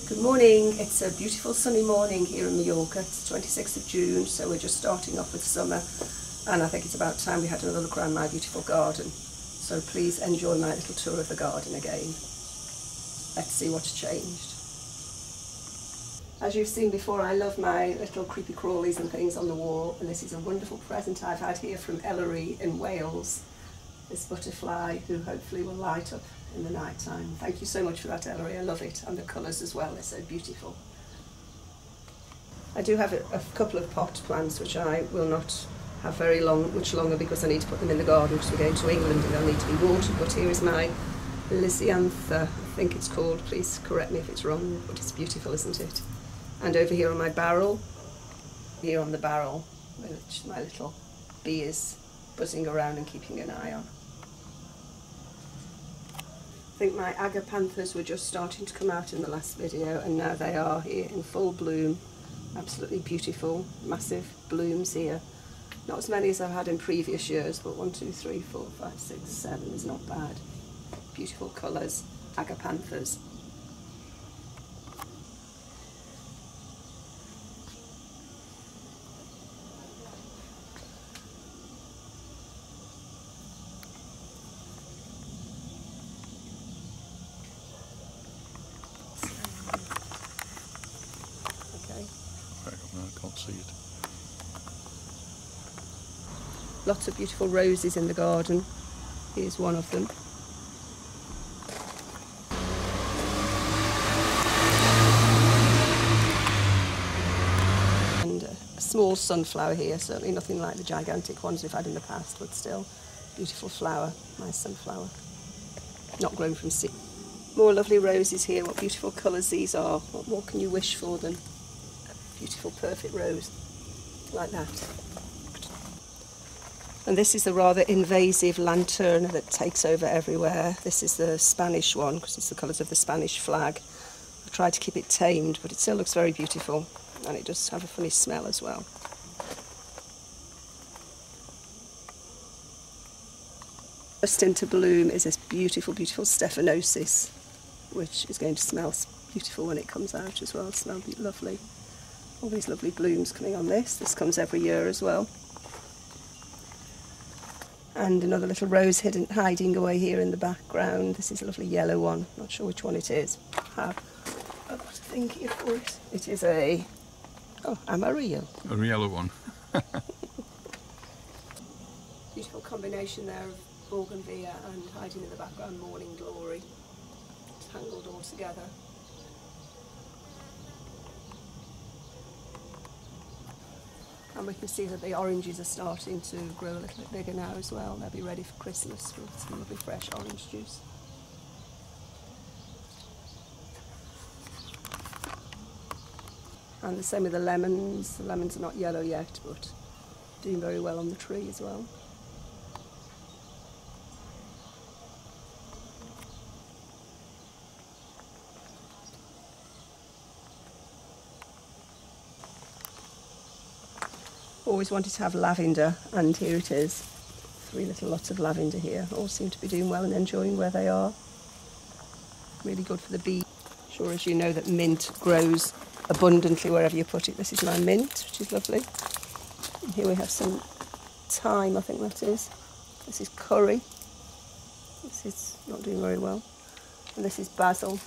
Good morning. It's a beautiful sunny morning here in Mallorca. It's 26th of June, so we're just starting off with summer, and I think it's about time we had another look around my beautiful garden. So please enjoy my little tour of the garden again. Let's see what's changed. As you've seen before, I love my little creepy crawlies and things on the wall, and this is a wonderful present I've had here from Ellery in Wales. This butterfly who hopefully will light up in the night time. Thank you so much for that, Ellery. I love it, and the colours as well, they're so beautiful. I do have a couple of pot plants which I will not have much longer because I need to put them in the garden because we're going to England and they'll need to be watered. But here is my Lisiantha, I think it's called. Please correct me if it's wrong, but it's beautiful, isn't it? And over here on my barrel, here on the barrel, which my little bee is buzzing around and keeping an eye on. I think my agapanthus were just starting to come out in the last video, and now they are here in full bloom. Absolutely beautiful, massive blooms here. Not as many as I've had in previous years, but 1, 2, 3, 4, 5, 6, 7 is not bad. Beautiful colours, agapanthus. I can't see it. Lots of beautiful roses in the garden. Here's one of them. And a small sunflower here, certainly nothing like the gigantic ones we've had in the past, but still beautiful flower, nice sunflower. Not grown from seed. More lovely roses here. What beautiful colours these are. What more can you wish for them? Beautiful, perfect rose, like that. And this is the rather invasive lantern that takes over everywhere. This is the Spanish one, because it's the colours of the Spanish flag. I've tried to keep it tamed, but it still looks very beautiful, and it does have a funny smell as well. Just into bloom is this beautiful, beautiful Stephanosis, which is going to smell beautiful when it comes out as well. Smell lovely. All these lovely blooms coming on this. This comes every year as well. And another little rose hiding away here in the background. This is a lovely yellow one. Not sure which one it is. I've got a thing here for it. It is a amarillo. A yellow one. Beautiful combination there of bougainvillea and hiding in the background morning glory. Tangled all together. And we can see that the oranges are starting to grow a little bit bigger now as well. They'll be ready for Christmas with some lovely fresh orange juice. And the same with the lemons. The lemons are not yellow yet, but doing very well on the tree as well. Always wanted to have lavender, and here it is. 3 little lots of lavender here. All seem to be doing well and enjoying where they are. Really good for the bee. Sure as you know that mint grows abundantly wherever you put it. This is my mint, which is lovely. And here we have some thyme, I think that is. This is curry. This is not doing very well. And this is basil.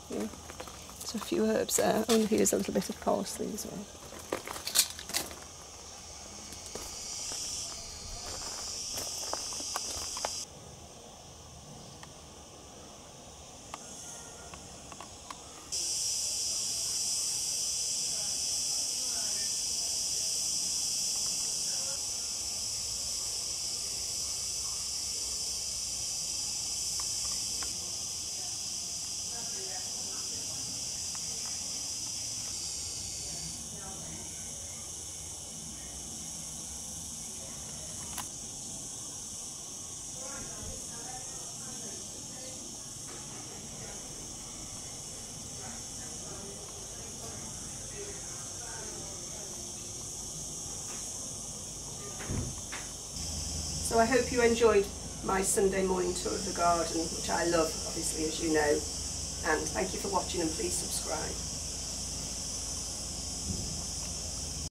Yeah. So a few herbs there. And here's a little bit of parsley as well. So I hope you enjoyed my Sunday morning tour of the garden, which I love, obviously, as you know. And thank you for watching, and please subscribe.